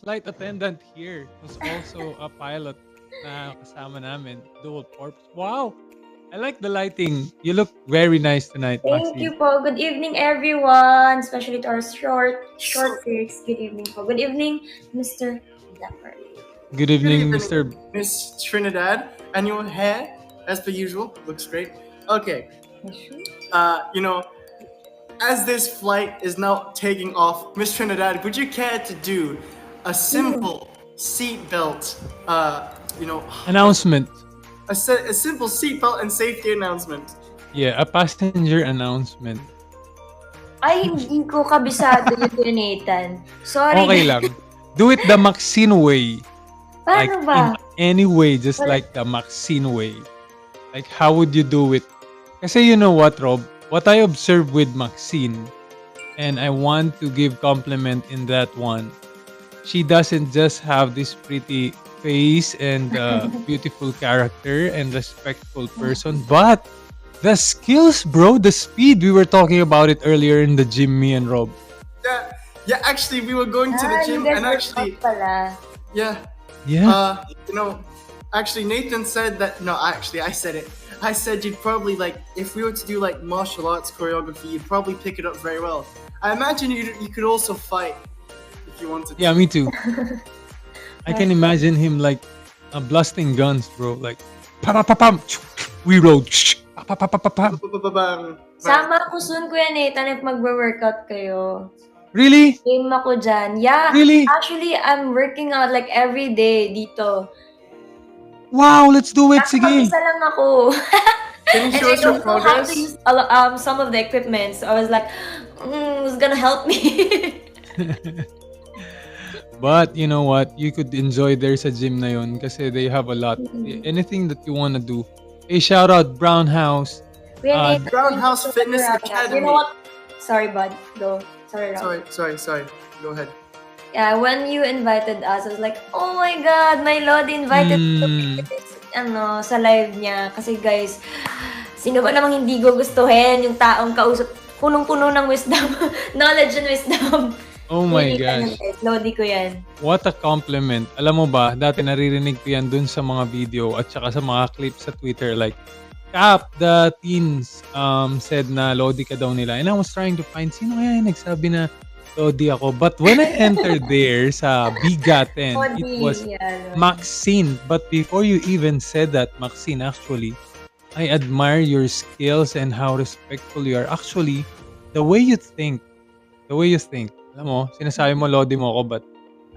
flight attendant here who's also a pilot na kasama namin. Dual corps. Wow! I like the lighting. You look very nice tonight, Thank Maxine. you po. Good evening, everyone. Especially to our short pics. Good evening po. Good evening, Mr. Zephyr. Good Good evening, evening, Mr. Miss Trinidad. And your hair, as per usual, looks great. Okay, you know, as this flight is now taking off, Miss Trinidad, would you care to do a simple seatbelt, Announcement. a simple seatbelt and safety announcement? Yeah, a passenger announcement. Ay, hindi ko kabisado yun, Nathan. Sorry. Okay lang. Do it the Maxine way. Like Paano in ba? any way, just Wala. like the Maxine way. Like how would you do it? Kasi you know what, Rob? What I observed with Maxine, and I want to give compliment in that one. She doesn't just have this pretty face and beautiful character and respectful person, but the skills, bro, the speed. We were talking about it earlier in the gym, me and Rob. Yeah. Actually, we were going to the You gym, guys and were actually, top pala. yeah, Yeah. actually, Nathan said that. No, actually, I said it. I said you'd probably like if we were to do like martial arts choreography, you'd probably pick it up very well. I imagine you could also fight if you wanted. Yeah, me too. I can imagine him like blasting guns, bro. Like, pa pa pa pam, we rode. Pa pa pa pa pam. to. Sama ko soon, Kuya Nathan, if magwe-workout kayo. Really? Game ako dyan. Yeah. Really? Actually, I'm working out like every day dito. Wow, let's do it. Sige. Isa lang ako. Can you And show I us your don't know how to progress? use some of the equipment. So I was like, who's gonna help me? But you know what? You could enjoy there sa gym na yun kasi they have a lot. Anything that you wanna do. Hey, shout out Brown House. Kuya Nathan, Brown House Fitness You Academy. know what? Sorry, bud. Go. Sorry, Rob. Sorry. Go ahead. Yeah, when you invited us, I was like, oh my God, my Lord invited me to be sa live niya. Kasi guys, sino ba namang hindi gugustuhin yung taong kausap, punong-puno ng wisdom, knowledge and wisdom. Oh my Hindi gosh. Lodi ko yan. What a compliment. Alam mo ba, dati naririnig ko yan dun sa mga video at saka sa mga clips sa Twitter. Like, Cap, the teens said na Lodi ka daw nila. And I was trying to find sino kaya yung nagsabi na Lodi ako. But when I entered there sa Bigaten, it was Maxine. But before you even said that, Maxine, actually, I admire your skills and how respectful you are. Actually, the way you think. Alam mo, sinasabi mo, Lodi mo ako, but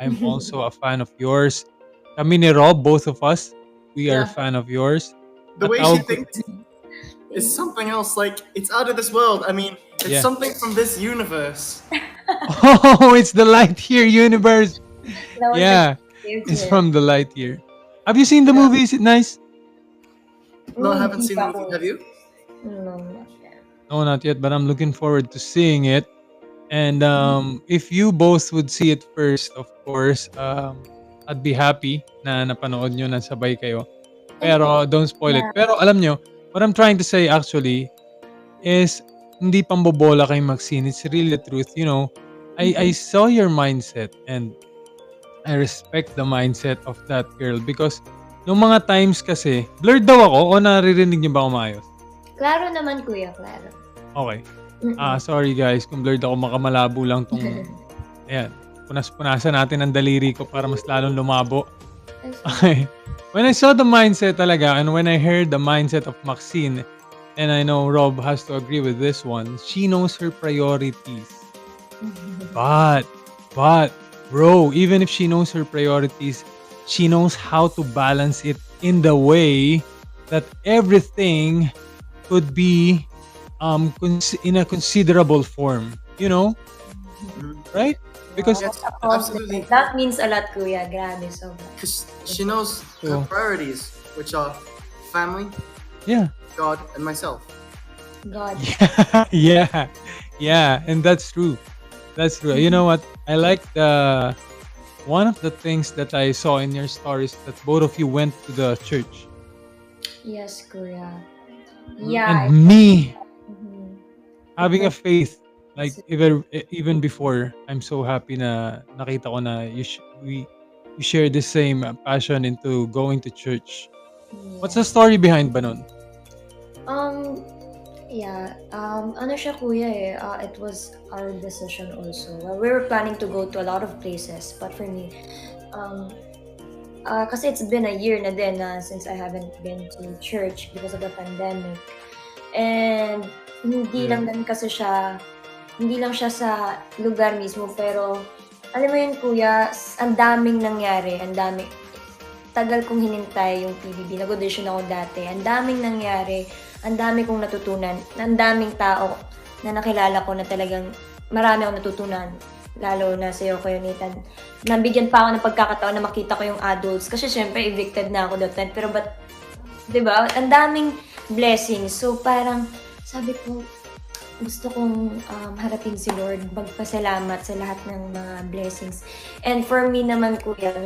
I'm also a fan of yours. Kami ni Rob, both of us, we are a fan of yours. The At way I'll- she thinks is something else. Like it's out of this world. I mean, it's Yeah. something from this universe. Oh, it's the Lightyear universe. Yeah, it's from the Lightyear. Have you seen the movie? Is it nice? No, I haven't seen the movie. Have you? No, not yet. No, not yet, but I'm looking forward to seeing it. And if you both would see it first, of course, I'd be happy na napanood nyo na sabay kayo. Pero don't spoil it. Pero alam nyo, what I'm trying to say actually is hindi pambobola kay Maxine. It's really the truth. You know, I saw your mindset and I respect the mindset of that girl because nung mga times kasi, blurred daw ako o naririnig niyo ba ako maayos? Klaro naman, Kuya. Klaro. Okay. Sorry guys, kung blurred ako, makamalabo lang tong ayan, punas-punasan natin ang daliri ko para mas lalong lumabo. Okay. When I saw the mindset talaga and when I heard the mindset of Maxine, and I know Rob has to agree with this one, she knows her priorities. But, bro, even if she knows her priorities, she knows how to balance it in the way that everything could be in a considerable form, you know? Right? Because Absolutely. That means a lot, Kuya. Grabe, sobra. Because she knows her priorities, which are family, yeah. God, and myself. God. Yeah, and that's true. That's true. You know what? I like the one of the things that I saw in your stories that both of you went to the church. Yes, Kuya. Yeah. And me Mhm. having a faith Like even before, I'm so happy na nakita ko na we share the same passion into going to church. What's the Yeah. story behind ba nun? Um, yeah. Ano siya kuya eh. It was our decision also. Well, we were planning to go to a lot of places, but for me, um, kasi it's been a year na din na since I haven't been to church because of the pandemic. And hindi Yeah. lang din kasi siya, hindi lang siya sa lugar mismo, pero alam mo yun kuya, ang daming nangyari, ang daming, tagal kong hinintay yung PBB, nag-audition ako dati, ang daming nangyari, ang dami kong natutunan, ang daming tao na nakilala ko na talagang marami akong natutunan, lalo na sa'yo Kuya Nathan. Nabigyan pa ako ng pagkakataon na makita ko yung adults kasi syempre evicted na ako that time, pero but 'di ba? Ang daming blessings. So parang sabi ko, gusto kong harapin si Lord, magpasalamat sa lahat ng mga blessings. And for me naman kuya,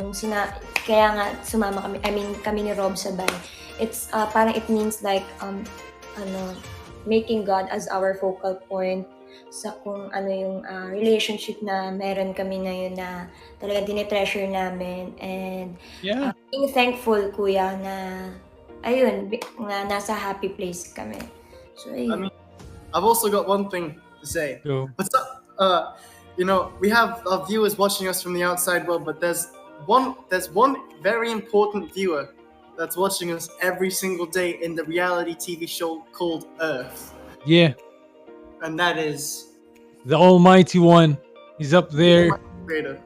kaya nga sumama kami, I mean kami ni Rob sabay. It's parang it means like ano, making God as our focal point sa kung ano yung relationship na meron kami ngayon na talagang tinitreasure namin, and Yeah. being thankful kuya na ayun, nga nasa happy place kami. So I ayun. mean, I've also got one thing to say. Go. What's up? We have viewers watching us from the outside world, but there's one very important viewer that's watching us every single day in the reality TV show called Earth, Yeah. and that is The Almighty One. He's up there. Creator.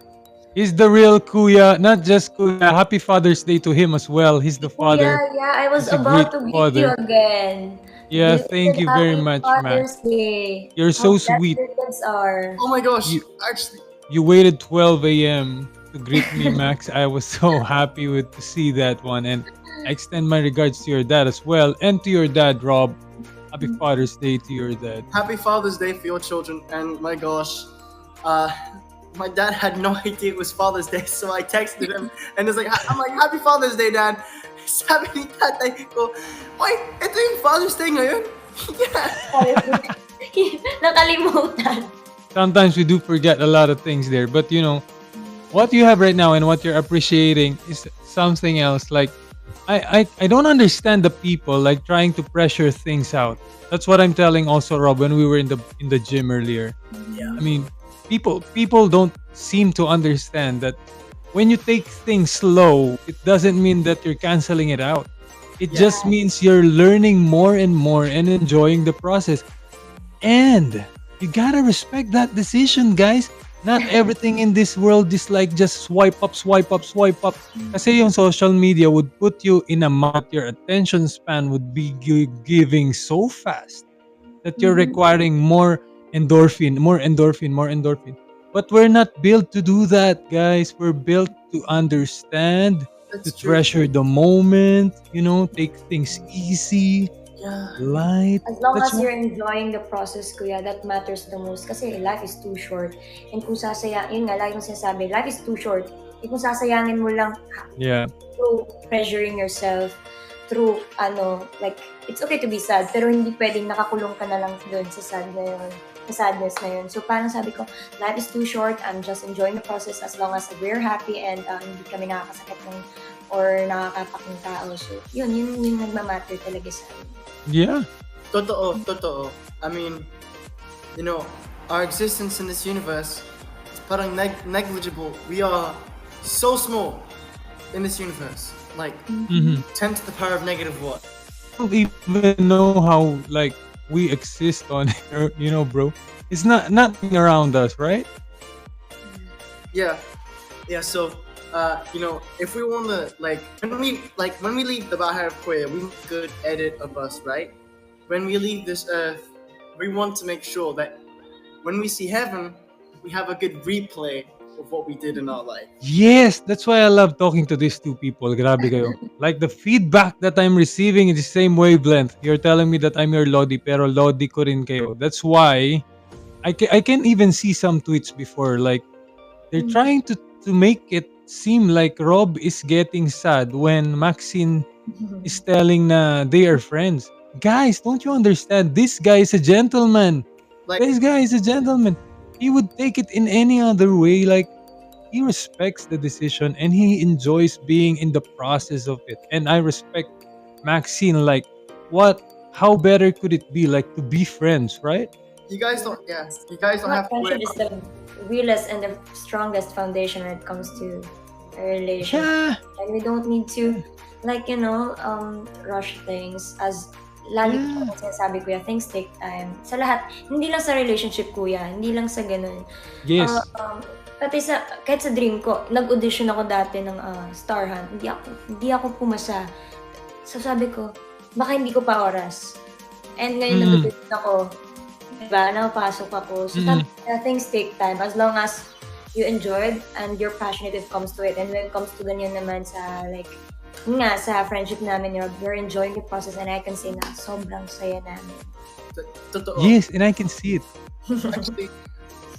He's the real Kuya. Not just Kuya. Happy Father's Day to him as well. He's the father. Yeah, I was He's a great about to greet you father. again. Yeah, thank Belated you very Happy much, Max. Father's Day. You're How so blessed sweet. your kids are. Oh my gosh! You- Actually, You waited 12 a.m. to greet me, Max. I was so happy to see that one. And I extend my regards to your dad as well. And to your dad, Rob. Happy Father's Day to your dad. happy Father's Day for your children. And my gosh, my dad had no idea it was Father's Day, so I texted him and it's like, I'm like, Happy Father's Day, Dad. Sabi ni tatay ko, "Oy, ito yung Father's Day ngayon?" Yeah. Nakalimutan. Sometimes we do forget a lot of things there. But what you have right now and what you're appreciating is something else. Like, I don't understand the people like trying to pressure things out. That's what I'm telling also Rob when we were in the gym earlier. Yeah. I mean, people don't seem to understand that when you take things slow, it doesn't mean that you're canceling it out. It just means you're learning more and more and enjoying the process. And you gotta respect that decision, guys. Not everything in this world is like just swipe up, swipe up, swipe up. Kasi yung social media would put you in a mode, your attention span would be giving so fast that you're requiring more endorphin, more endorphin, more endorphin. But we're not built to do that, guys. We're built to understand, to That's true. treasure the moment, take things easy, Yeah. light. As long That's as you're enjoying the process, kuya, that matters the most. Kasi life is too short. And kung yun nga, lagi mo sinasabi, life is too short. Eh kung sasayangin mo lang Yeah. through pressuring yourself, through, like, it's okay to be sad, pero hindi pwedeng nakakulong ka na lang doon sa sadness na yun. So parang sabi ko, life is too short, I'm just enjoying the process as long as we're happy and hindi kami nakakasakit or nakakapak ng tao. So yun yung nagmamatter talaga sa amin. Yeah. Totoo. I mean, our existence in this universe is parang negligible. We are so small in this universe. Like, 10 to the power of negative what? I don't even know how like we exist on here, bro. It's nothing around us, right? Yeah. So, if we want to when we leave the Bahar of Korea, we make a good edit of us, right? When we leave this earth, we want to make sure that when we see heaven, we have a good replay of what we did in our life. Yes, that's why I love talking to these two people. Grabe kayo. Like the feedback that I'm receiving is the same wavelength. You're telling me that I'm your Lodi, pero Lodi ko rin kayo. That's why I can even see some tweets before. Like they're trying to make it seem like Rob is getting sad when Maxine is telling na they are friends. Guys, don't you understand? This guy is a gentleman. Like, This guy is a gentleman. He would take it in any other way. Like, he respects the decision and he enjoys being in the process of it. And I respect Maxine. Like, what? How better could it be? Like, to be friends, right? you guys don't. Yeah, you guys don't have to worry. Friendship is the realest and the strongest foundation when it comes to a relationship. Yeah. And we don't need to, like, rush things. As lagi ko sinasabi, kuya, things take time. Sa lahat, hindi lang sa relationship, kuya. Hindi lang sa ganun. Yes. Pati kahit sa dream ko, nag-audition ako dati ng Star Hunt. Hindi ako pumasa. So sabi ko, baka hindi ko pa oras. And ngayon nag-audition ako. Diba? Napapasok ako. So things take time. As long as you enjoyed and you're passionate if it comes to it. And when it comes to ganyan naman sa sa friendship namin, you're enjoying the process and I can say na sobrang saya namin. Totoo. Yes, and I can see it. Actually,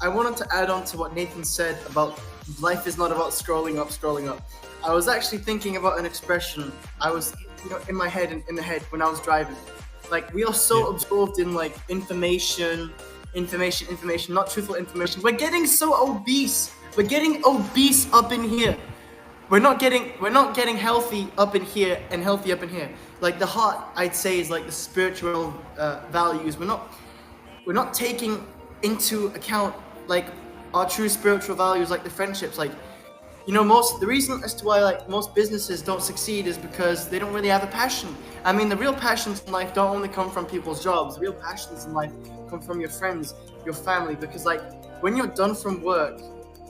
I wanted to add on to what Nathan said about life is not about scrolling up, scrolling up. I was actually thinking about an expression. I was, in my head, in the head when I was driving. Like, we are so absorbed in like information, not truthful information. We're getting so obese. We're getting obese up in here. We're not getting healthy up in here and healthy up in here. Like the heart, I'd say, is like the spiritual values. We're not taking into account like our true spiritual values, like the friendships. Like, the reason as to why like most businesses don't succeed is because they don't really have a passion. I mean, the real passions in life don't only come from people's jobs. The real passions in life come from your friends, your family. Because like when you're done from work,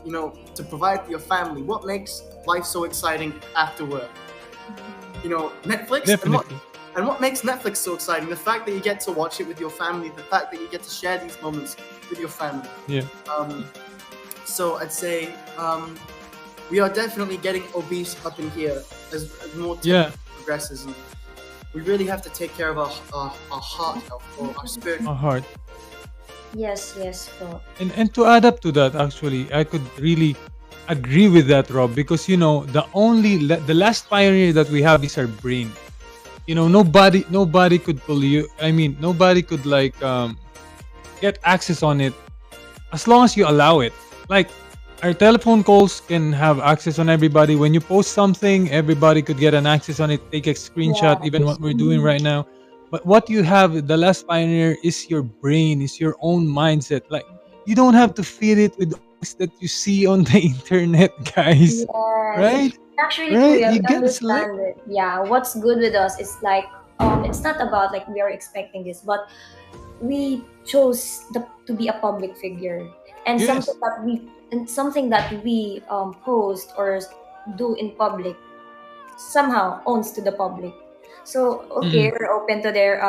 to provide for your family, what makes life so exciting after work? Netflix. Definitely. And what makes Netflix so exciting? The fact that you get to watch it with your family, the fact that you get to share these moments with your family. Yeah. So I'd say we are definitely getting obese up in here as more time progresses, and we really have to take care of our heart health or our spirit. My heart. Yes, po. And to add up to that, actually, I could really agree with that, Rob, because the last pioneer that we have is our brain. Nobody could pull you. I mean, nobody could get access on it as long as you allow it. Like, our telephone calls can have access on everybody. When you post something, everybody could get an access on it, take a screenshot, even what we're doing right now. But what you have, the last pioneer, is your brain, is your own mindset. Like, you don't have to feed it with things that you see on the internet, guys. Yes. Right? Actually, Right? kuya, You we get select. understand it. Yeah, what's good with us is like, it's not about like we are expecting this, but we chose to be a public figure. And Yes. something that we post or do in public somehow owns to the public. So okay, we're open to their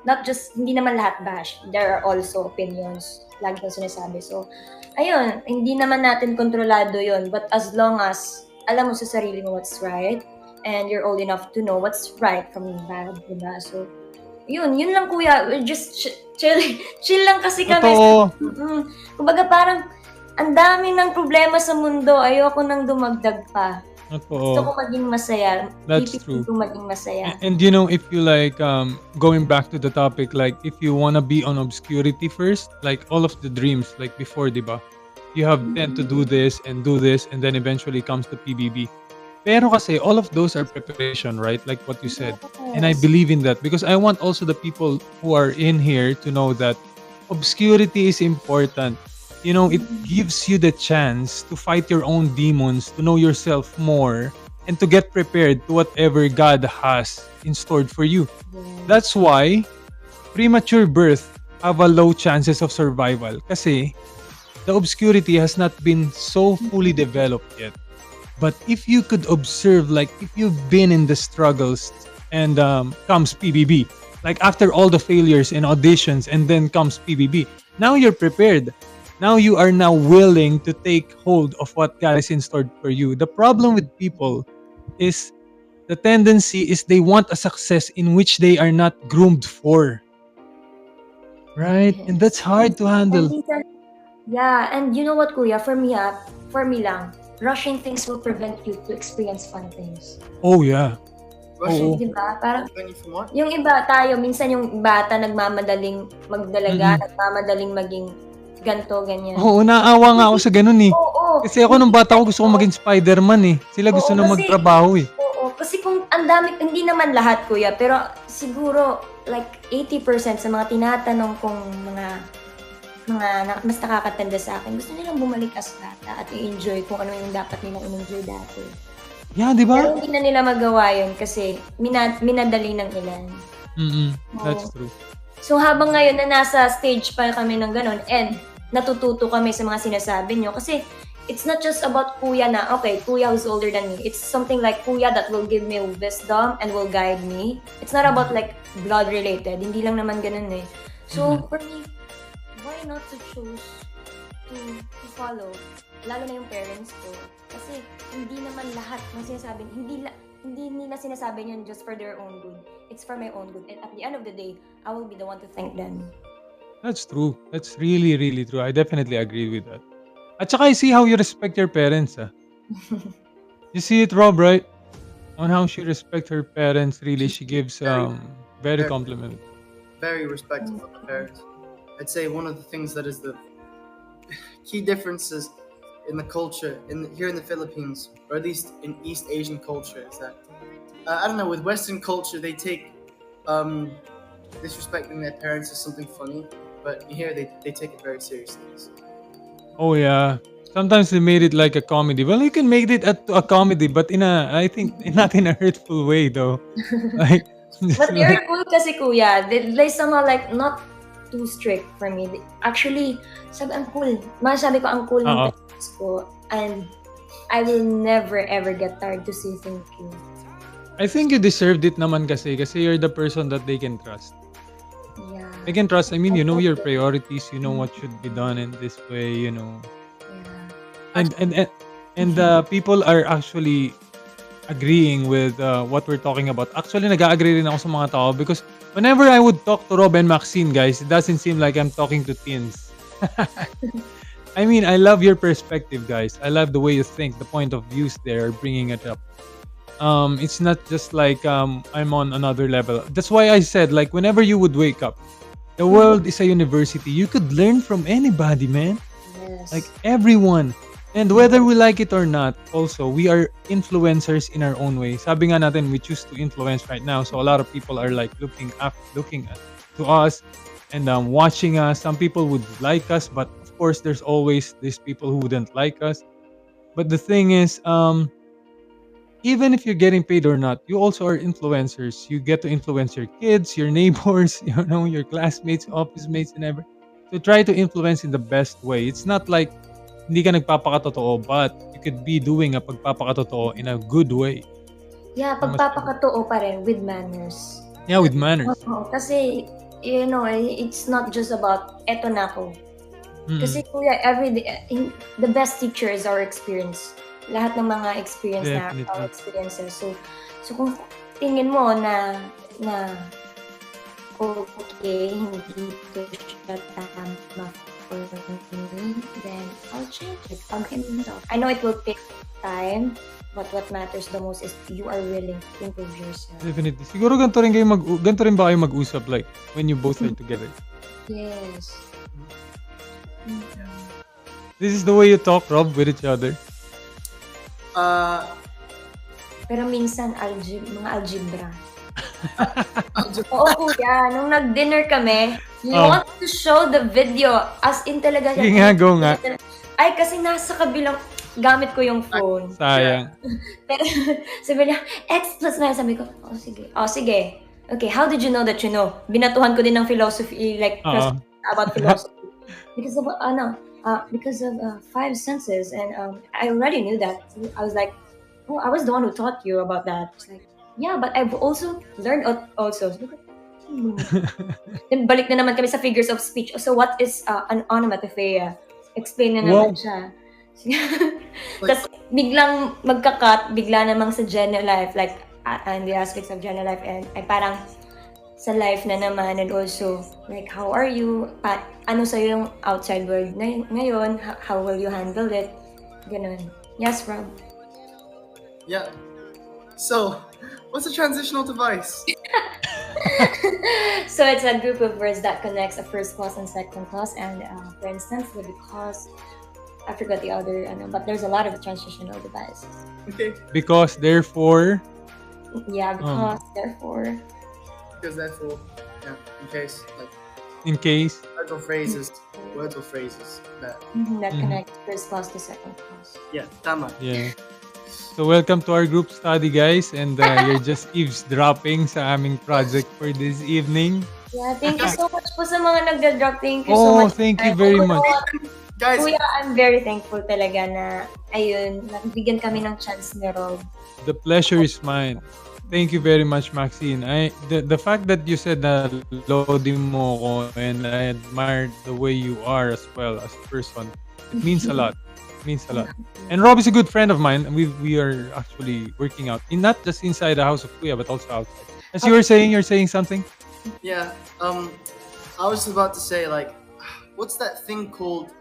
not just hindi naman lahat bash. There are also opinions. Lagi kong sinasabi. So ayun, hindi naman natin kontrolado 'yon, but as long as alam mo sa sarili mo what's right and you're old enough to know what's right from bad, diba? So yun lang kuya. We're just chill lang kasi kami. Totoo. Kumbaga parang ang dami ng problema sa mundo. Ayoko nang dumagdag pa. Gusto ko Totoo. maging masaya. That's Pipiliin true. ko maging masaya. And if you going back to the topic, like if you wanna be on obscurity first, like all of the dreams, like before, diba? You have tend to do this, and then eventually comes the PBB. Pero kasi all of those are preparation, right? Like what you said. And I believe in that because I want also the people who are in here to know that obscurity is important. It gives you the chance to fight your own demons, to know yourself more, and to get prepared to whatever God has in store for you. That's why premature birth have a low chances of survival kasi the obscurity has not been so fully developed yet. But if you could observe, like if you've been in the struggles and comes PBB, like after all the failures and auditions and then comes PBB, now you're prepared. Now you are now willing to take hold of what God is in store for you. The problem with people is the tendency is they want a success in which they are not groomed for. Right? And that's hard to handle. And you know what, kuya? For me lang, rushing things will prevent you to experience fun things. Oh, yeah. Rushing Oo. Di ba? Parang, prevent you from what? yung iba tayo, minsan yung bata nagmamadaling magdalaga, nagmamadaling maging ganto, ganyan. Oo, naawa nga ako sa ganun eh. Oo. Kasi ako nung bata ko gusto ko maging Spider-Man eh. Sila gusto Oo, na kasi, magtrabaho eh. oo, kasi kung ang dami, hindi naman lahat kuya, pero siguro like 80% sa mga tinatanong kong mas nakakatanda sa akin, gusto nilang bumalik as bata at i-enjoy kung ano yung dapat nilang in-enjoy dati. Yeah, di ba? Pero hindi na nila magawa yun kasi minadali ng ilan. That's true. So habang ngayon na nasa stage pa kami ng ganun and natututo kami sa mga sinasabi nyo kasi it's not just about kuya na, okay, kuya who's older than me. It's something like kuya that will give me wisdom and will guide me. It's not about like blood related. Hindi lang naman ganun eh. So for me, why not to choose to follow, lalo na yung parents ko. Kasi hindi naman lahat ng sinasabi, hindi nila sinasabi niyan just for their own good. It's for my own good. And at the end of the day, I will be the one to thank them. That's true. That's really, really true. I definitely agree with that. At saka I see how you respect your parents ah. You see it, Rob, right? On how she respects her parents, really, she gives very compliment. Very respectful of the parents. I'd say one of the things that is the key differences in the culture here in the Philippines, or at least in East Asian culture, is that I don't know, with Western culture they take disrespecting their parents as something funny, but here they take it very seriously. So. Oh yeah. Sometimes they made it like a comedy. Well, you can make it a comedy, but I think not in a hurtful way though. Like, but they're cool kasi kuya. They somehow like not too strict for me. Actually, ang cool. Masasabi ko ang cool ng parents ko. And I will never ever get tired to say thank you. I think you deserved it naman kasi you're the person that they can trust. Yeah. They can trust. I mean, you know your priorities. You know what should be done in this way. You know. Yeah. And people are actually agreeing with what we're talking about. Actually, nag-agree rin ako sa mga tao because whenever I would talk to Rob and Maxine, guys, it doesn't seem like I'm talking to teens. I mean, I love your perspective, guys. I love the way you think, the point of views there, bringing it up. It's not just like I'm on another level. That's why I said, like, whenever you would wake up, the world is a university. You could learn from anybody, man. Yes. Like, everyone. And whether we like it or not, also, we are influencers in our own way. Sabi nga natin, we choose to influence right now. So a lot of people are like looking at to us and watching us. Some people would like us, but of course, there's always these people who wouldn't like us. But the thing is, even if you're getting paid or not, you also are influencers. You get to influence your kids, your neighbors, you know, your classmates, office mates, and ever. So try to influence in the best way. It's not like hindi ka nagpapakatotoo, but you could be doing a pagpapakatotoo in a good way. Yeah, pagpapakatotoo pa rin with manners. Yeah, with manners. Oo, kasi, you know, it's not just about, eto na ako. Kasi kuya, everyday, the best teacher is our experience. Lahat ng mga experience Definitely. na our experiences. So kung tingin mo na okay, hindi to siya tama for me, then I'll change it. I know it will take time, but what matters the most is you are willing to improve yourself. Definitely. Siguro ganito rin ba kayo mag-usap like when you both are together? Yes. This is the way you talk, Rob, with each other? Pero minsan mga algebra. Oo kuya, nung nag-dinner kami, you want to show the video as in talaga. Sige nga, go nga. Ay, kasi nasa kabilang gamit ko yung phone. Sayang. Pero sabi niya, X plus 9. Sabi ko, sige. Okay, how did you know that you know? Binatuhan ko din ng philosophy, like, about philosophy. Because of five senses, and I already knew that. I was like, oh, I was the one who taught you about that. It's like, yeah, but I've also learned also. Then balik na naman kami sa figures of speech. So what is an onomatopoeia? Explain na naman siya. Tapos biglang magka-cut, bigla namang sa general life, like and the aspects of general life, and ay parang sa life na naman, and also like how are you, ano sa'yo yung outside world ngayon, how will you handle it, ganun. Yes, Rob? Yeah. So What's a transitional device? So it's a group of words that connects a first clause and second clause. And for instance, the because, I forgot the other, but there's a lot of transitional devices. Okay. Because, therefore, Yeah, because, therefore. Because therefore, yeah, in case, like, in case. words or phrases that, That Mhm. connects first clause to second clause. yeah, tama. Yeah. So, welcome to our group study, guys. And you're just eavesdropping sa aming project for this evening. Yeah, thank you so much po sa mga nagda-drop. Thank you so Oh, much. thank you very much. Guys, Kuya, I'm very thankful talaga na, ayun, nabigyan kami ng chance ni Rob. The pleasure is mine. Thank you very much, Maxine. The fact that you said na loading mo ko and I admire the way you are as well as a person. It means a lot. It means a lot. And Rob is a good friend of mine. We are actually working out, not just inside the house of Kuya, but also outside. As you were saying, you're saying something? yeah, I was about to say, like, what's that thing called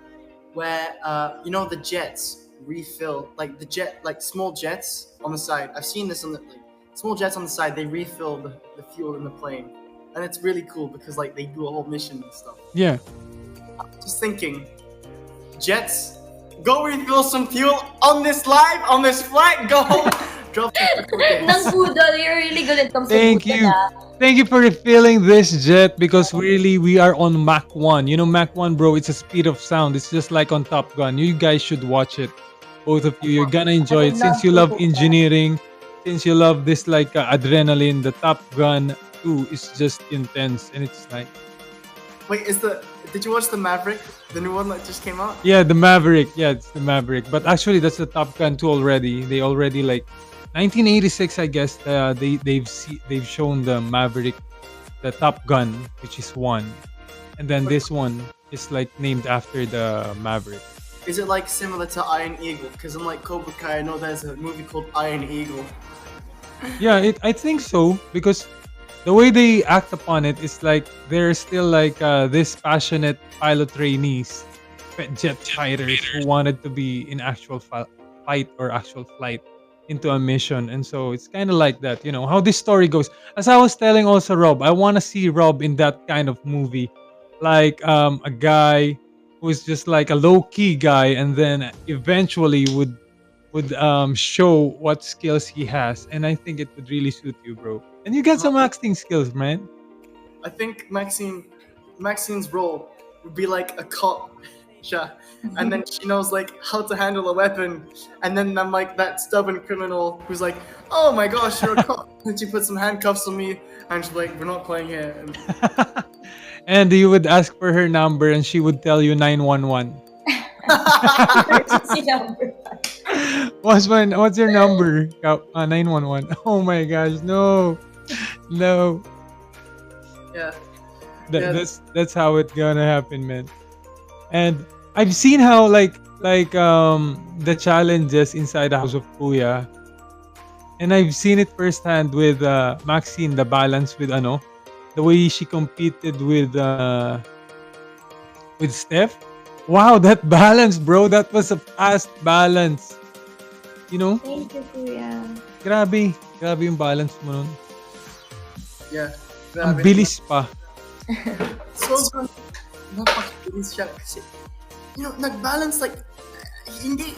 where, you know, the jets refill, like small jets on the side. I've seen this on the, like, small jets on the side, they refill the fuel in the plane. And it's really cool because, like, they do a whole mission and stuff. Yeah. Just thinking, jets, go refill some fuel on this flight, go home, drop some cocaine. Nang budol, you're really good at comes Thank to you. Thank you for refilling this jet because really we are on Mach 1. You know, Mach 1, bro, it's a speed of sound. It's just like on Top Gun. You guys should watch it. Both of you. You're gonna enjoy it. Since you love engineering, since you love this like adrenaline, the Top Gun 2 is just intense and it's like... Wait, did you watch the Maverick? The new one that just came out? Yeah, the Maverick. Yeah, it's the Maverick. But actually, that's the Top Gun 2 already. They already like 1986, I guess. They've shown the Maverick, the Top Gun, which is 1, and then this one is like named after the Maverick. Is it like similar to Iron Eagle? Because in like Cobra Kai, I know there's a movie called Iron Eagle. Yeah, I think so because the way they act upon it is like they're still like this passionate pilot trainees, jet fighters who wanted to be in actual fight or actual flight into a mission. And so it's kind of like that, you know, how this story goes. As I was telling also Rob, I want to see Rob in that kind of movie. Like a guy who's just like a low-key guy and then eventually would show what skills he has. And I think it would really suit you, bro. And you got some acting skills, man. I think Maxine's role would be like a cop. And then she knows like how to handle a weapon, and then I'm like that stubborn criminal who's like, oh my gosh, you're a cop. And she puts some handcuffs on me and she's like, we're not playing here. And you would ask for her number and she would tell you 911. Emergency number. What's your number? 911. Oh my gosh, no. Yeah. That's how it's gonna happen, man. And I've seen how like the challenges inside the house of Kuya. And I've seen it firsthand with Maxine, the balance with the way she competed with Steph. Wow, that balance, bro. That was a fast balance. You know? Thank you, Kuya. Grabe yung balance mo nun. Yeah. Ang bilis pa. So, napakabilis siya kasi, you know, nag-balance like, hindi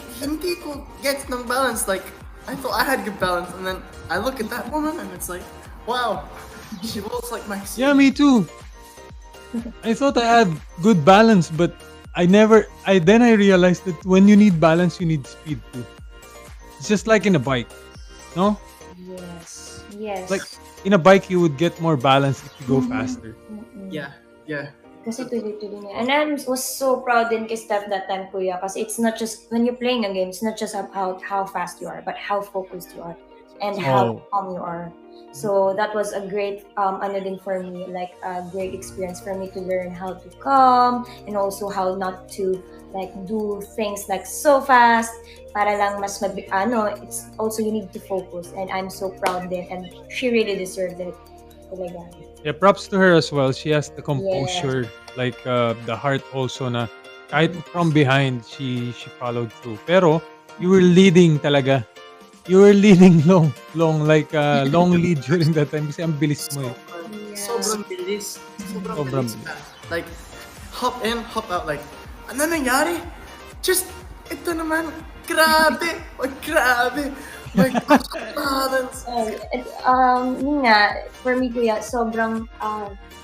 ko get ng balance. Like, I thought I had good balance, and then I look at that woman and it's like, wow, she looks like Maxine. Yeah, me too. I thought I had good balance, but then I realized that when you need balance, you need speed too. It's just like in a bike, no? Yes. Like in a bike, you would get more balance if you go faster. Yeah. Kasi tuloy-tuloy niya. And I was so proud din kay Steph that time, Kuya. Kasi it's not just, when you're playing a game, it's not just about how fast you are, but how focused you are. And how calm you are. So that was a great, din for me, like a great experience for me to learn how to calm, and also how not to like do things like so fast, para lang mas it's also you need to focus. And I'm so proud din, and she really deserved it. Talaga. Yeah, props to her as well. She has the composure, like the heart also na kahit from behind, she followed through. Pero you were leading talaga. you were leading long like long lead during that time kasi ang bilis mo eh. Sobrang bilis. Sobrang Sobrang bilis. Like, hop in, hop out. Like, ano nangyari? Just, ito naman. Grabe. Oh, grabe. My gosh. Yun nga, for me kuya, sobrang,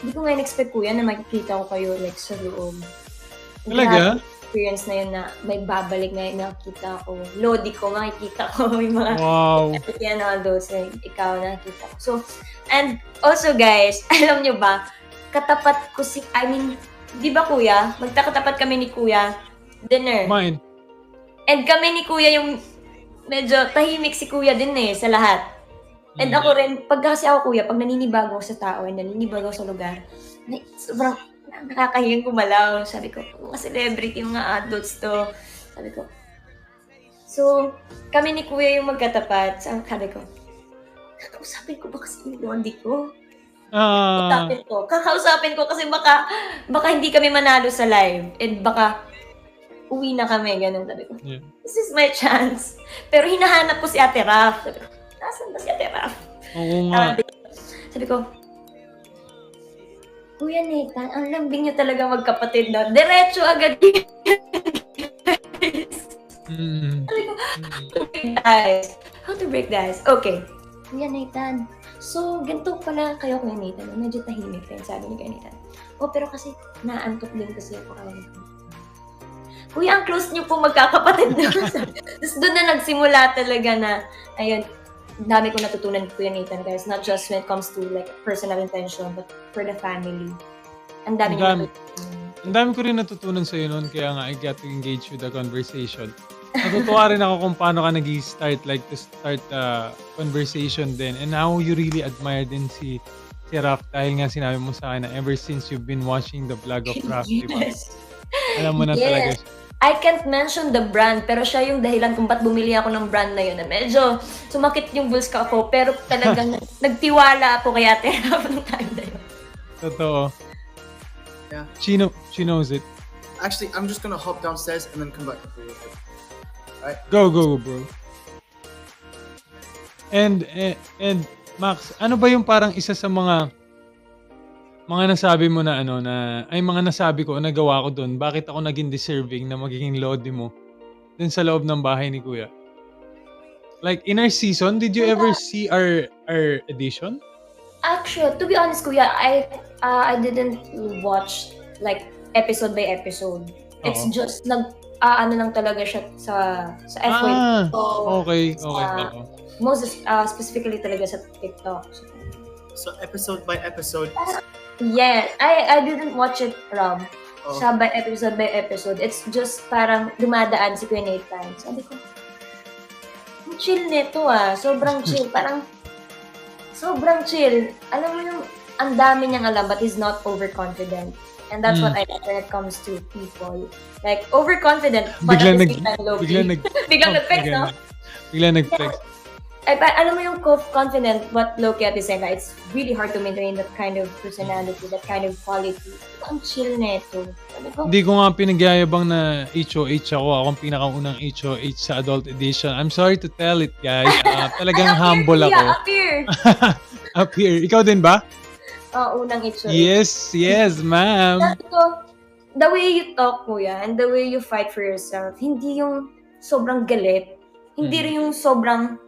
hindi ko nga in-expect kuya na makikita ko kayo like sa loob. Talaga? Experience na yun na may babalik na nakikita ko. Lodi ko, makikita ko yung mga Wow. yan all those, like, ikaw nakikita ko. So, and also guys, alam nyo ba, katapat ko di ba kuya, magkakatapat kami ni kuya, dinner. Mine. And kami ni kuya yung medyo tahimik si kuya din eh, sa lahat. And ako rin, pag kasi ako kuya, pag naninibago ako sa tao and naninibago ako sa lugar, sobrang nakakahiyang gumalaw. Sabi ko, mga celebrity, mga adults to. Sabi ko. So, kami ni kuya yung magkatapat. Sabi ko, kakausapin ko ba kasi yung Londi ko? Kakausapin ko kasi baka hindi kami manalo sa live. And baka uwi na kami, ganun. Sabi ko, this is my chance. Pero hinahanap ko si Ate Raf. Sabi ko, nasan ba si Ate Raf? Oo nga. Sabi ko, Kuya Nathan, ang lambing niyo talaga magkapatid na. Diretso agad yun. Sabi ko, how to break the ice? Okay. Kuya Nathan, so ganito pala kayo Kuya Nathan. Medyo tahimik rin, sabi ni Kuya Nathan. Pero kasi naantok din kasi ako kawin ko. Kuya, ang close niyo po magkakapatid na. Tapos doon na nagsimula talaga na, ayun, dami ko natutunan ko Kuya Nathan, guys. Not just when it comes to like personal intention, but for the family. Ang dami niyo natutunan. Ang dami ko rin natutunan sa'yo noon, kaya nga I got to engage with the conversation. Natutuwa rin ako kung paano ka nag-start, like to start conversation din. And how you really admire din si Raf dahil nga sinabi mo sa akin na ever since you've been watching the vlog of Raf, diba? Alam mo na talaga siya. I can't mention the brand, pero siya yung dahilan kung ba't bumili ako ng brand na yun. Na medyo sumakit yung bulls ko ako, pero talagang nagtiwala ako kay Ate Raf ng time na yun. Totoo. Yeah. She knows it. Actually, I'm just gonna hop downstairs and then come back. Alright? Go, bro. And Max, ano ba yung parang isa sa mga nasabi mo na mga nasabi ko, nagawa ko doon, bakit ako naging deserving na magiging Lodi mo dun sa loob ng bahay ni Kuya? Like, in our season, did you ever see our edition? Actually, to be honest, Kuya, I didn't watch like episode by episode. It's just ano lang talaga siya sa FY. Okay. Most specifically talaga sa TikTok. So episode by episode. Yeah, I didn't watch it, Rob. Siya by episode. It's just parang dumadaan si Kuya Nathan. Sabi ko, ang chill nito sobrang chill. Parang sobrang chill. Alam mo yung ang dami niyang alam but he's not overconfident. And that's what I like when it comes to people. Like, overconfident. Biglang nag-flex, no? Biglang nag-flex. Alam mo yung confident, what Loki at is saying, it's really hard to maintain that kind of personality, that kind of quality. Ang chill nito. Hindi ko nga pinagyayabang na HOH ako. Akong pinakaunang HOH sa Adult Edition. I'm sorry to tell it, guys. Talagang humble ako. Up here. Ikaw din ba? Unang HOH. Yes, ma'am. The way you talk, Kuya, and the way you fight for yourself, hindi yung sobrang galit. Hindi rin yung sobrang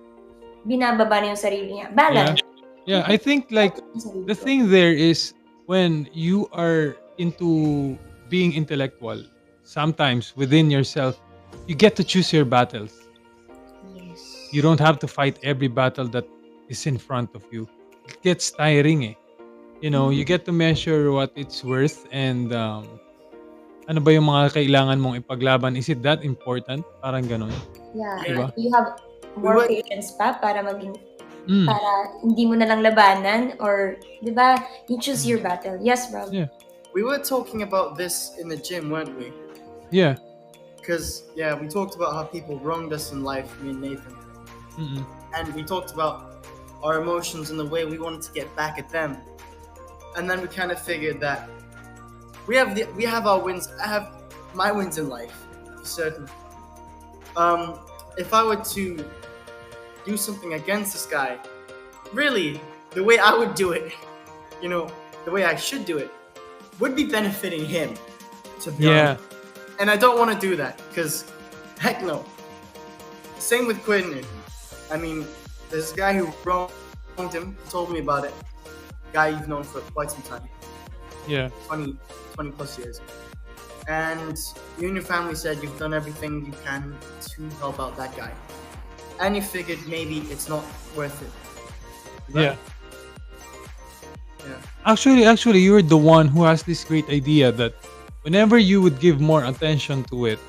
binababa na yung sarili niya. Balance. Yeah, I think like the thing there is when you are into being intellectual, sometimes within yourself, you get to choose your battles. Yes. You don't have to fight every battle that is in front of you. It gets tiring eh. You know, you get to measure what it's worth and ano ba yung mga kailangan mong ipaglaban? Is it that important? Parang ganun. Yeah. Diba? You have more patience pa para maging para hindi mo na lang labanan or, di ba, you choose your battle. Yes, bro. Yeah. We were talking about this in the gym, weren't we? Yeah. Because, we talked about how people wronged us in life, me and Nathan. And we talked about our emotions and the way we wanted to get back at them. And then we kind of figured that we have our wins. I have my wins in life, for certain. If I were to do something against this guy, really, the way I would do it, the way I should do it, would be benefiting him, to be Yeah. honest. And I don't want to do that, because heck no. Same with Quinn. I mean, there's a guy who wronged him, told me about it. Guy you've known for quite some time, Yeah. 20 plus years. And you and your family said you've done everything you can to help out that guy. And you figured maybe it's not worth it. Yeah. Yeah. Actually, you're the one who has this great idea that whenever you would give more attention to it,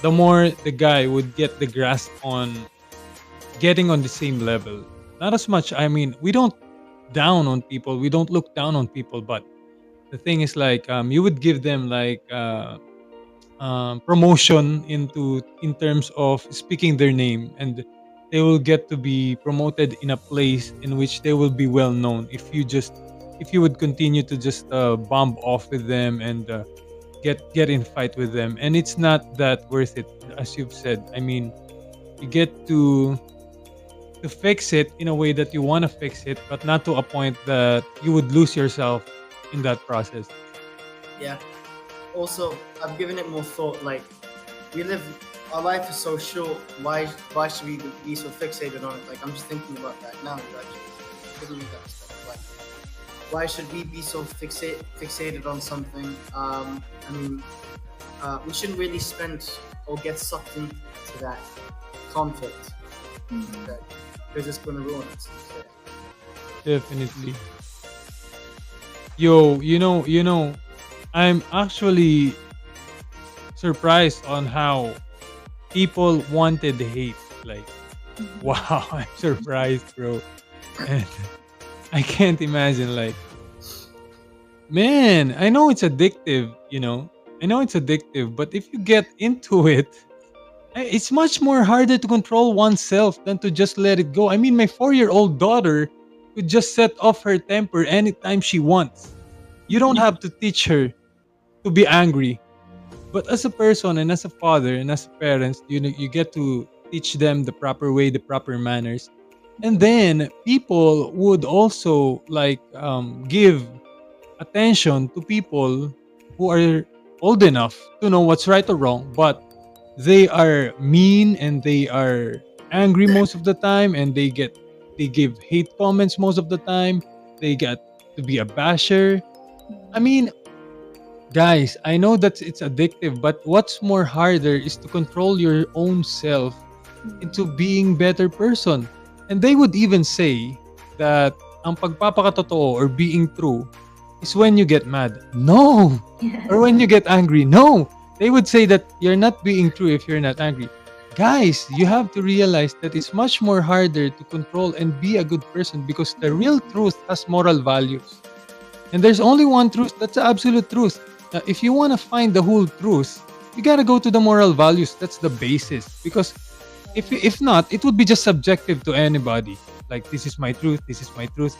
the more the guy would get the grasp on getting on the same level. Not as much, I mean, we don't down on people, we don't look down on people, but the thing is like you would give them like promotion in terms of speaking their name, and they will get to be promoted in a place in which they will be well known if you would continue to just bomb off with them and get in fight with them, and it's not that worth it, as you've said. I mean, you get to fix it in a way that you want to fix it, but not to a point that you would lose yourself in that process. Yeah. Also, I've given it more thought. Like, our life is so short. Why should we be so fixated on it? Like, I'm just thinking about that now. Actually, giving me that stuff. Like, why should we be so fixated on something? I mean, we shouldn't really spend or get sucked into that conflict. Because it's going to ruin us. Definitely. Yo, I'm actually surprised on how people wanted hate. Like, wow, I'm surprised, bro. And I can't imagine, like, man, I know it's addictive, I know it's addictive, but if you get into it, it's much more harder to control oneself than to just let it go. I mean, my 4-year-old daughter could just set off her temper anytime she wants. You don't have to teach her to be angry. But as a person and as a father and as parents, you get to teach them the proper way, the proper manners. And then people would also like give attention to people who are old enough to know what's right or wrong, but they are mean and they are angry most of the time, and they give hate comments most of the time. They get to be a basher. I mean, guys, I know that it's addictive, but what's more harder is to control your own self into being better person. And they would even say that ang pagpapakatotoo or being true is when you get mad. No! Or when you get angry. No! They would say that you're not being true if you're not angry. Guys, you have to realize that it's much more harder to control and be a good person, because the real truth has moral values. And there's only one truth. That's the absolute truth. Now, if you want to find the whole truth, you got to go to the moral values. That's the basis. Because if not, it would be just subjective to anybody. Like, this is my truth. This is my truth.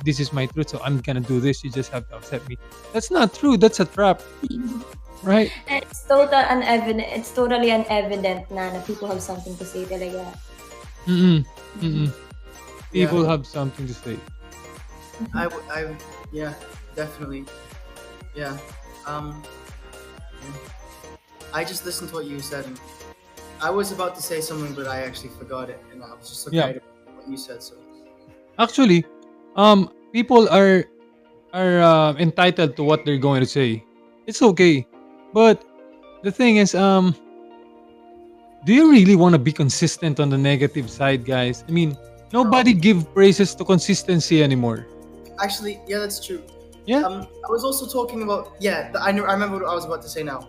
This is my truth, so I'm gonna do this. You just have to accept me. That's not true. That's a trap. Right? It's totally unevident na people have something to say talaga. People have something to say. Yeah, definitely. Yeah. I just listened to what you said, and I was about to say something, but I actually forgot it, and I was just so Yeah. excited about what you said. So Actually, people are entitled to what they're going to say. It's okay, but the thing is, do you really want to be consistent on the negative side, guys? I mean, nobody give praises to consistency anymore. actually, yeah, that's true. Yeah. I was also talking about I remember what I was about to say now.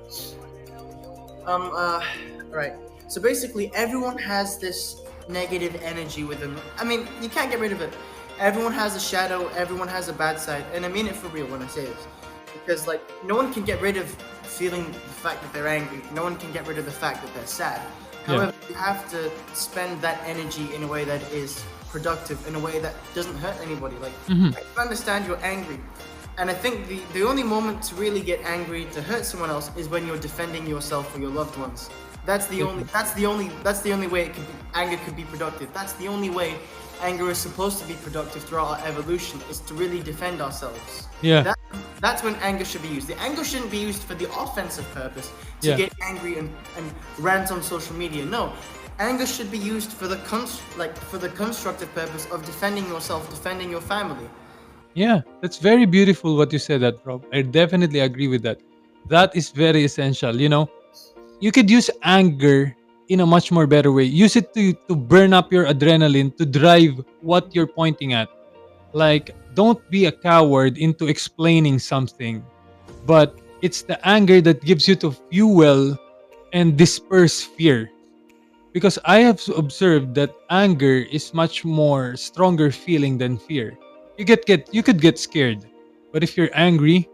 Right. So basically, everyone has this negative energy with them. I mean, you can't get rid of it. Everyone has a shadow. Everyone has a bad side, and I mean it for real when I say this, because like no one can get rid of feeling the fact that they're angry. No one can get rid of the fact that they're sad. However, you have to spend that energy in a way that is productive, in a way that doesn't hurt anybody. Like, I can understand you're angry, and I think the only moment to really get angry to hurt someone else is when you're defending yourself or your loved ones. That's the only way anger could be productive. That's the only way anger is supposed to be productive throughout our evolution, is to really defend ourselves. Yeah. That's when anger should be used. The anger shouldn't be used for the offensive purpose, to Yeah. get angry and rant on social media. No, anger should be used for the constructive purpose of defending yourself, defending your family. Yeah, that's very beautiful what you said that, Rob. I definitely agree with that. That is very essential. You could use anger in a much more better way. Use it to burn up your adrenaline to drive what you're pointing at. Like, don't be a coward into explaining something, but it's the anger that gives you to fuel and disperse fear. Because I have observed that anger is much more stronger feeling than fear. You could get scared, but if you're angry,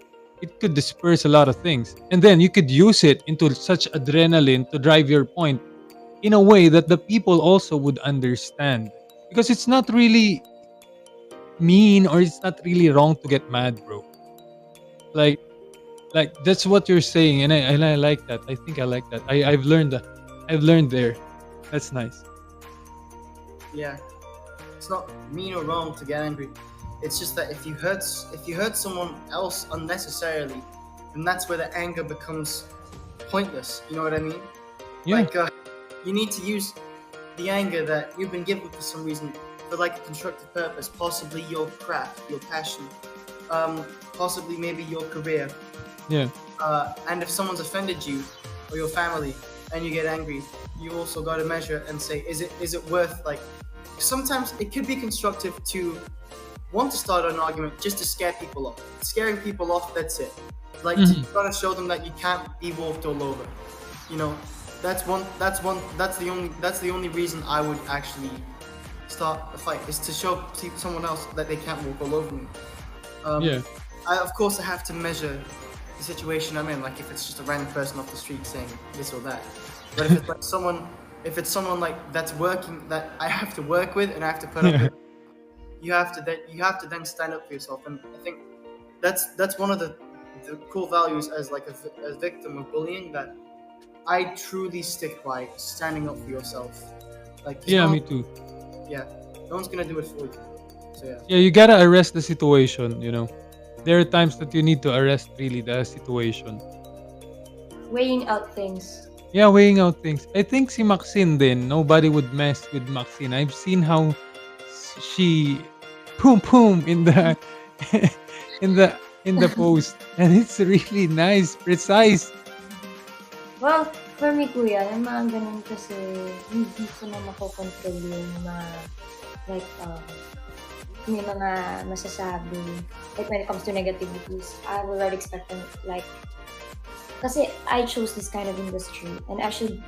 it could disperse a lot of things, and then you could use it into such adrenaline to drive your point in a way that the people also would understand. Because it's not really mean or it's not really wrong to get mad, bro. Like that's what you're saying, and I like that. I think I like that. I've learned that. I've learned there. That's nice. Yeah, it's not mean or wrong to get angry. It's just that if you hurt someone else unnecessarily, then that's where the anger becomes pointless. You know what I mean? Yeah. Like you need to use the anger that you've been given for some reason for like a constructive purpose, possibly your craft, your passion, possibly maybe your career. Yeah. And if someone's offended you or your family and you get angry, you also got to measure and say, is it worth, like, sometimes it could be constructive to want to start an argument just to scare people off. Scaring people off, that's it. Like, you got to show them that you can't be walked all over. You know, that's the only reason I would actually start a fight, is to show someone else that they can't walk all over me. Yeah. Of course I have to measure the situation I'm in, like if it's just a random person off the street saying this or that. But if it's someone like that's working, that I have to work with and I have to put up with, you have to then stand up for yourself. And I think that's one of the cool values as like a victim of bullying that I truly stick by, standing up for yourself. Like, Yeah, me too. Yeah, no one's gonna do it for you. So yeah. Yeah, you gotta arrest the situation, There are times that you need to arrest really the situation. Weighing out things. Yeah, weighing out things. I think si Maxine din, nobody would mess with Maxine. I've seen how she boom in the in the post, and it's really nice, precise. Well, for me, kuya, yung mga ganun kasi hindi ko na makokontrol yung mga, like, may mga masasabi. Like, when it comes to negativities, I will already expect them, like, kasi I chose this kind of industry and I should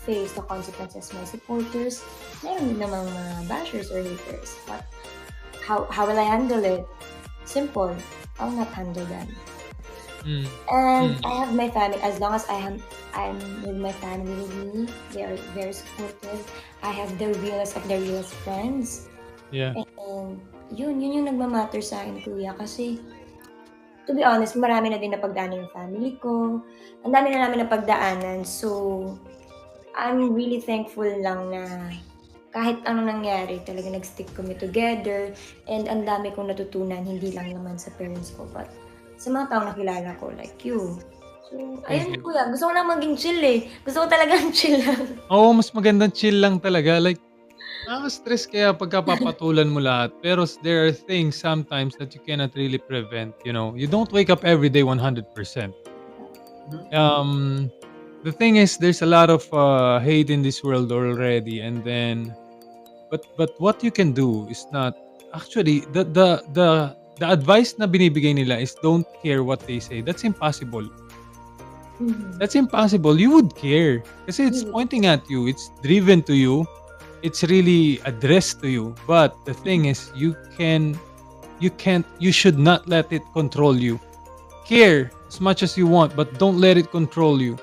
face the consequences. My supporters, meron din namang mga bashers or haters. But how will I handle it? Simple. I'll not handle them. And I have my family. As long as I'm with my family with me, they are very supportive. I have the realest of the realest friends. Yeah. And yun yung nagmamatter sa akin, kuya. Kasi, to be honest, marami na din napagdaanan yung family ko. Ang dami na namin napagdaanan. So, I'm really thankful lang na kahit anong nangyari, talaga nag-stick kami together. And ang dami kong natutunan, hindi lang naman sa parents ko, but sa mga taong nakilala ko, like you. So, ayun, kuya. Gusto ko lang maging chill eh. Gusto ko talagang chill lang. Oo, mas magandang chill lang talaga. Like, stress kaya pagkapapatulan mo lahat. Pero there are things sometimes that you cannot really prevent, You don't wake up every day 100%. The thing is, there's a lot of hate in this world already, and then, but what you can do is not, actually, the advice na binibigay nila is don't care what they say. That's impossible. That's impossible. You would care. Kasi it's pointing at you. It's driven to you. It's really addressed to you. But the thing is, you should not let it control you. Care as much as you want, but don't let it control you.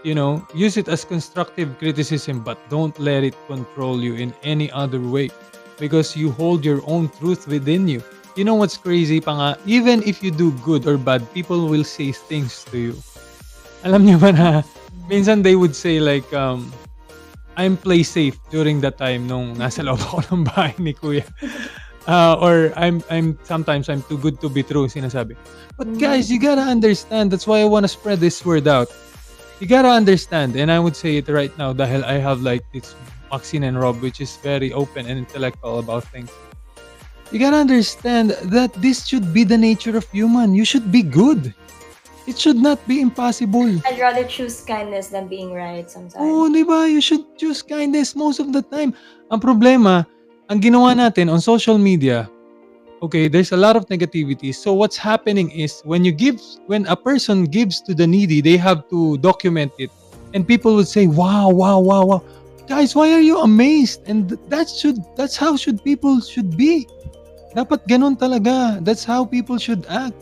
Use it as constructive criticism, but don't let it control you in any other way. Because you hold your own truth within you. You know what's crazy pa nga? Even if you do good or bad, people will say things to you. Alam niyo ba na minsan they would say like, I'm play safe during that time nung nasa loob ako ng bahay ni Kuya. Or sometimes I'm too good to be true, sinasabi. But guys, you gotta understand, that's why I wanna spread this word out. You gotta understand, and I would say it right now dahil I have like this Maxine and Rob, which is very open and intellectual about things. You gotta understand that this should be the nature of human. You should be good. It should not be impossible. I'd rather choose kindness than being right sometimes. Oo, di ba? You should choose kindness most of the time. Ang problema, ang ginawa natin on social media, okay, there's a lot of negativity. So what's happening is when a person gives to the needy, they have to document it. And people would say, wow, wow, wow, wow. Guys, why are you amazed? And that's how people should be. Dapat ganun talaga. That's how people should act.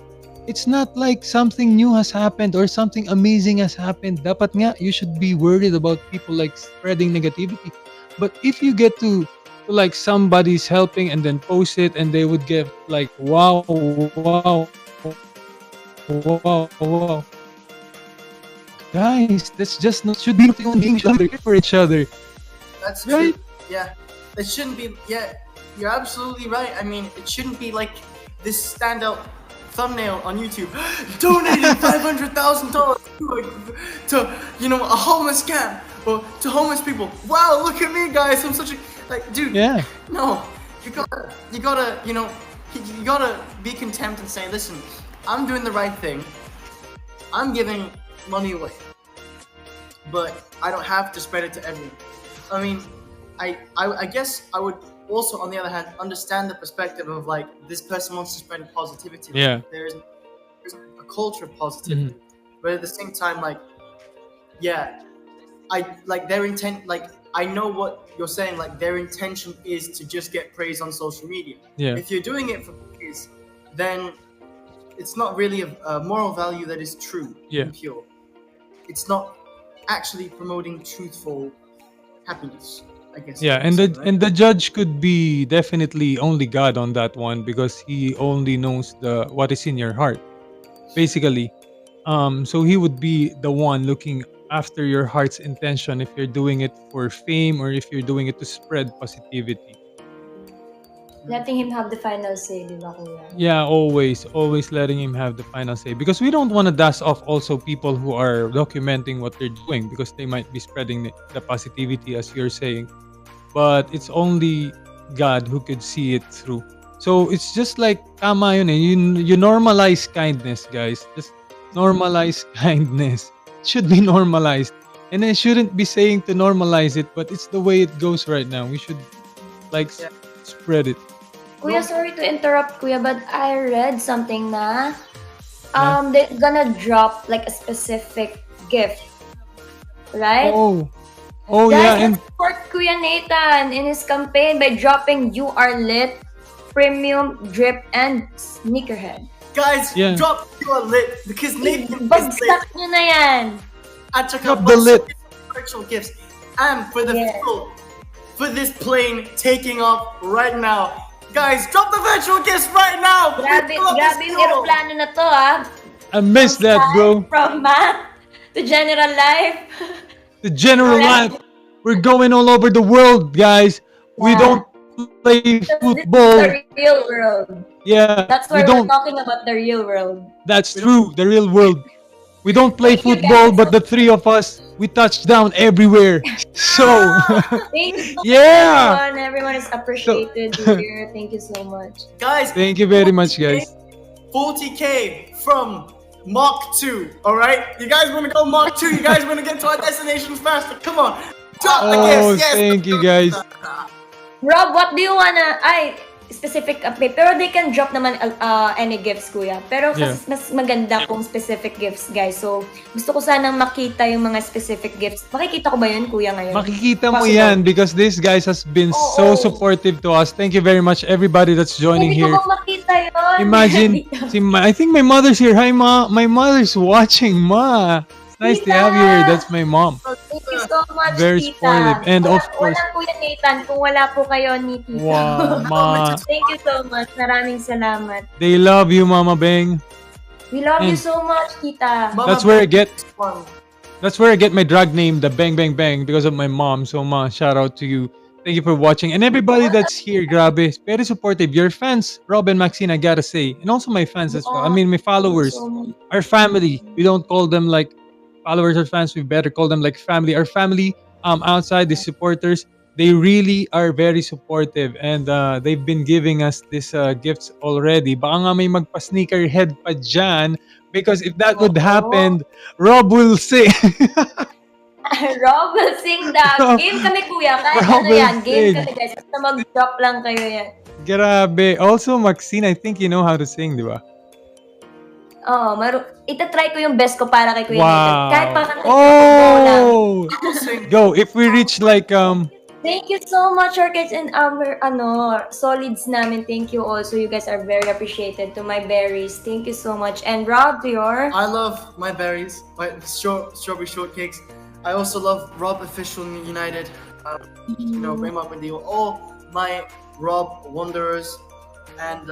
It's not like something new has happened or something amazing has happened. Dapat nga, you should be worried about people like spreading negativity. But if you get to like somebody's helping and then post it and they would get like, wow, wow, wow, wow. Guys, that's just not, should be human beings for each other. That's right? true. Yeah. It shouldn't be, yeah, you're absolutely right. I mean, it shouldn't be like this standout thumbnail on YouTube. Donated $500,000 to a homeless camp or to homeless people. Wow, look at me, guys. I'm such a dude. Yeah. No, you gotta be content and say, listen, I'm doing the right thing. I'm giving money away, but I don't have to spread it to everyone. I mean, I guess I would also, on the other hand, understand the perspective of like this person wants to spread positivity. Yeah. There's a culture of positivity, but at the same time, like, yeah, I like their intent. Like, I know what you're saying. Like, their intention is to just get praise on social media. Yeah. If you're doing it for praise, then it's not really a moral value that is true and pure. It's not actually promoting truthful happiness, I guess. Yeah, and the judge could be definitely only God on that one because he only knows what is in your heart, basically. So he would be the one looking after your heart's intention if you're doing it for fame or if you're doing it to spread positivity. Letting him have the final say, di ba, Kuya? Yeah, always letting him have the final say because we don't want to dust off also people who are documenting what they're doing because they might be spreading the positivity as you're saying. But it's only God who could see it through. So it's just like tama yun eh. You normalize kindness, guys. Just normalize kindness. It should be normalized. And I shouldn't be saying to normalize it, but it's the way it goes right now. We should like spread it. Kuya, sorry to interrupt, Kuya, but I read something na they're gonna drop like a specific gift, right? Oh Guys, yeah, and let's support Kuya Nathan in his campaign by dropping You Are Lit, Premium, Drip, and Sneakerhead. Guys, drop You Are Lit because Nathan is lit. Bagsak nyo na yan! At saka Drop the lit. virtual gifts. And for for this plane taking off right now. Guys, drop the virtual gifts right now! Grabe yung aeroplano na to, ah. I missed that, bro. From math to general life. The general life. We're going all over the world, guys. We don't play football. This is the real world. Yeah. That's why we're talking about the real world. That's true. The real world. We don't play football, but the three of us, we touch down everywhere. So, thank you so yeah. much, everyone is appreciated here. Thank you so much. Guys, thank you very much, guys. 40K from Mach 2, alright? You guys want to go Mach 2? You guys want to get to our destinations faster? Come on. Drop the gifts. Yes. Thank you, guys. Rob, what do you wanna... specific update. Pero they can drop naman any gifts, Kuya. Pero mas maganda kung specific gifts, guys. So, gusto ko sanang makita yung mga specific gifts. Makikita ko ba yun, Kuya, ngayon? Makikita mo yan because this guys has been so supportive to us. Thank you very much, everybody that's joining here. Hindi ko makita yun. Imagine, I think my mother's here. Hi, Ma. My mother's watching, Ma. Nice to have you here. That's my mom. Thank you so much, very Tita. supportive. And of course, walang Kuya Nathan kung wala po kayo ni Tita. Wow, Ma. Thank you so much. Maraming salamat. They love you, Mama Beng. We love you so much, Tita. That's where it gets. That's where I get my drag name, the Bang Bang Bang, because of my mom. So, ma, shout out to you. Thank you for watching. And everybody that's here, grabe, very supportive. Your fans, Rob and Maxine, I gotta say. And also my fans as well. I mean, my followers, So much. our family. We don't call them like followers or fans. We better call them like family. Our family outside, the supporters, they really are very supportive. And they've been giving us these gifts already. Baka nga may magpa-sneakerhead pa dyan. Because if that would happen, Rob will say... Rob will sing that. Game kami, kuya. Kahit Rob ano yan. will Game sing. kami, guys. Basta mag-drop lang kayo yan. Grabe. Also, Maxine, I think you know how to sing, di ba? Oo, itatry ko yung best ko para kay Kuya Nathan. Wow. Kahit parang go lang. Oh! Go. If we reach like Thank you so much, Orchids, and our solids namin. Thank you also. You guys are very appreciated. To my berries, thank you so much. And Rob, your... I love my berries, my strawberry shortcakes. I also love Rob Official United. Raymond Bendio. All my Rob Wanderers and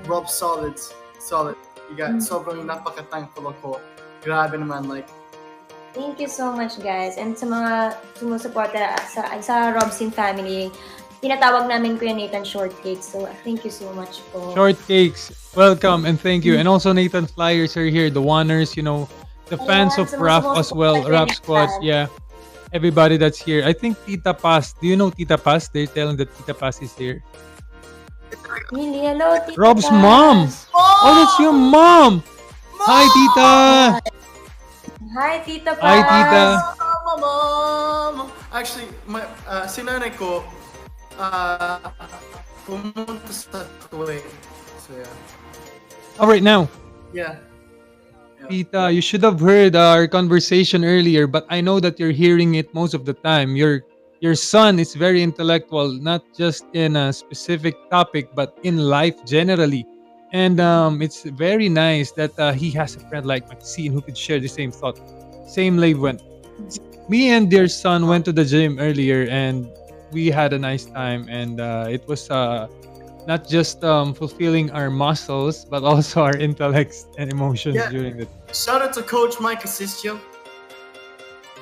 Rob Solids. Solid. You got sobrang napaka-thankful ako. Grabe naman, like. Thank you so much, guys. And sa mga sumusuporta sa RobXine family, tinatawag namin Kuya Nathan Shortcakes. So, thank you so much po. Shortcakes. Welcome and thank you. And also Nathan Flyers are here. The Wanners, the fans of Raf as well. Raf Squad, yeah. Everybody that's here. I think Tita Paz. Do you know Tita Paz? They're telling that Tita Paz is here. Really, hello, Tita Rob's Paz. mom. Oh, that's your mom. Hi, Tita. Hi, Tita Paz. Hi, Tita. Mom! Actually, si nanay ko, pumunta sa Kuwait. So, yeah. All right, now. Yeah. Tita, you should have heard our conversation earlier, but I know that you're hearing it most of the time. Your son is very intellectual, not just in a specific topic, but in life generally. And it's very nice that he has a friend like Maxine who could share the same thought, same wavelength. Me and your son went to the gym earlier, and we had a nice time. And it was not just fulfilling our muscles, but also our intellects and emotions during the. Shout out to Coach Mike Asistio.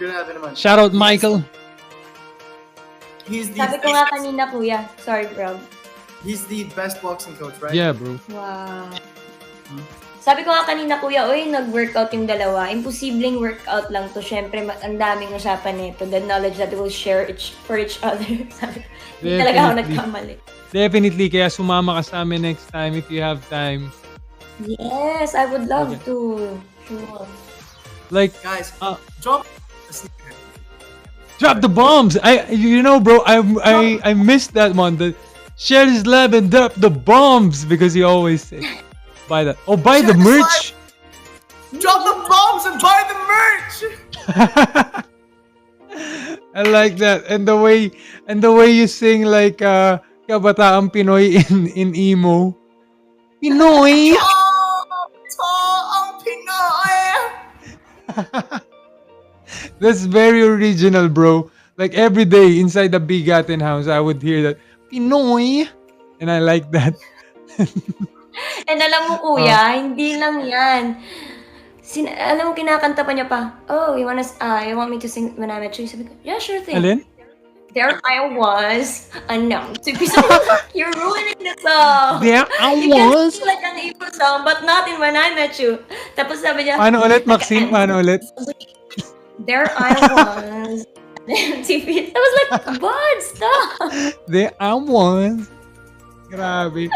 Grabe naman. Shout out, Michael. He's the Sabi ko nga kanina, kuya. Sorry, bro. He's the best boxing coach, right? Yeah, bro. Wow. Sabi ko nga kanina, kuya, nag-workout yung dalawa. Imposibleng workout lang to. Siyempre, ang daming usapan nito. The knowledge that we will share for each other. Sabi ko, hindi talaga ako nagkamali. Definitely. Kaya sumama ka sa amin next time if you have time. Yes, I would love to. Sure. Like, guys, drop a sneaker. Drop the bombs. Bro, I missed that one. The share his lab and drop the bombs because he always says buy that. Oh, buy the merch. Drop the bombs and buy the merch. I like that. And the way you sing like kabataang Pinoy in emo. Pinoy. Ang Pinoy. That's very original, bro. Like every day inside the Bigatin house, I would hear that Pinoy, and I like that. And alam mo, kuya, hindi lang yan. Alam mo, kinakanta pa niya pa. Oh, you want me to sing when I met you? Sabi ko, yeah, sure thing. Alin? There I was, announced to be you're ruining the song. There I You was. can sing like an April song, but not in When I Met You. Tapos sabi niya, Paano ulit, Maxine? Paano ulit? There I was. I was like, what? Stop. There I was. Grabe.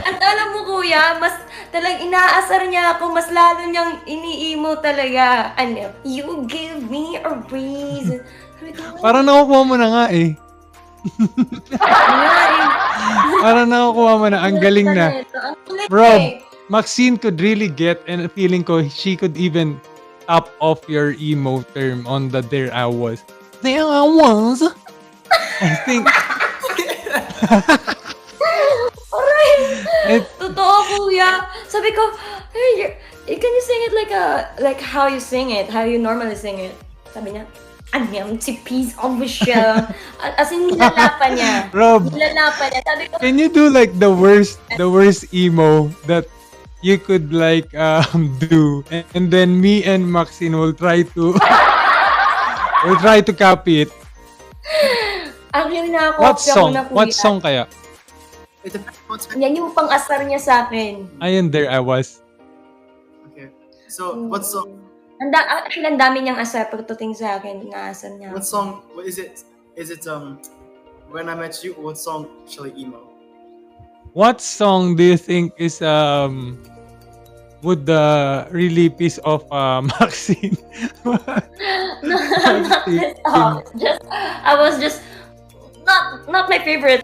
At alam mo, kuya, mas talagang inaasar niya ako, mas lalo niyang ini-emo talaga. Ano, you give me a reason. Parang nakukuha mo na nga eh. Parang nakukuha mo na. Ang galing na. Rob, Maxine could really get, and feeling ko, she could even top off your emo term on the There I Was. There I was. I think. Alright. Totoo, kuya. Sabi ko, hey, can you sing it like how you sing it, how you normally sing it? Sabi niya, anyam si piece of shell. As in, nilalapan niya. Rob, Nilalapan niya. Sabi ko, can you do like the worst emo that you could like do, and then me and Maxine will try to We'll try to copy it. Actually, nakakopya What ko song? na kuya. What song kaya? It depends what time. Yan yung pang-asar niya sa akin. Ayun, there I was. Okay. So what song? Actually, ang dami niyang asar pagdating sa akin. Inaasar niya. What song? What is it? Is it When I Met You? What song shall I emo? What song do you think is would really piss off Maxine? Not this song. I was just not my favorite.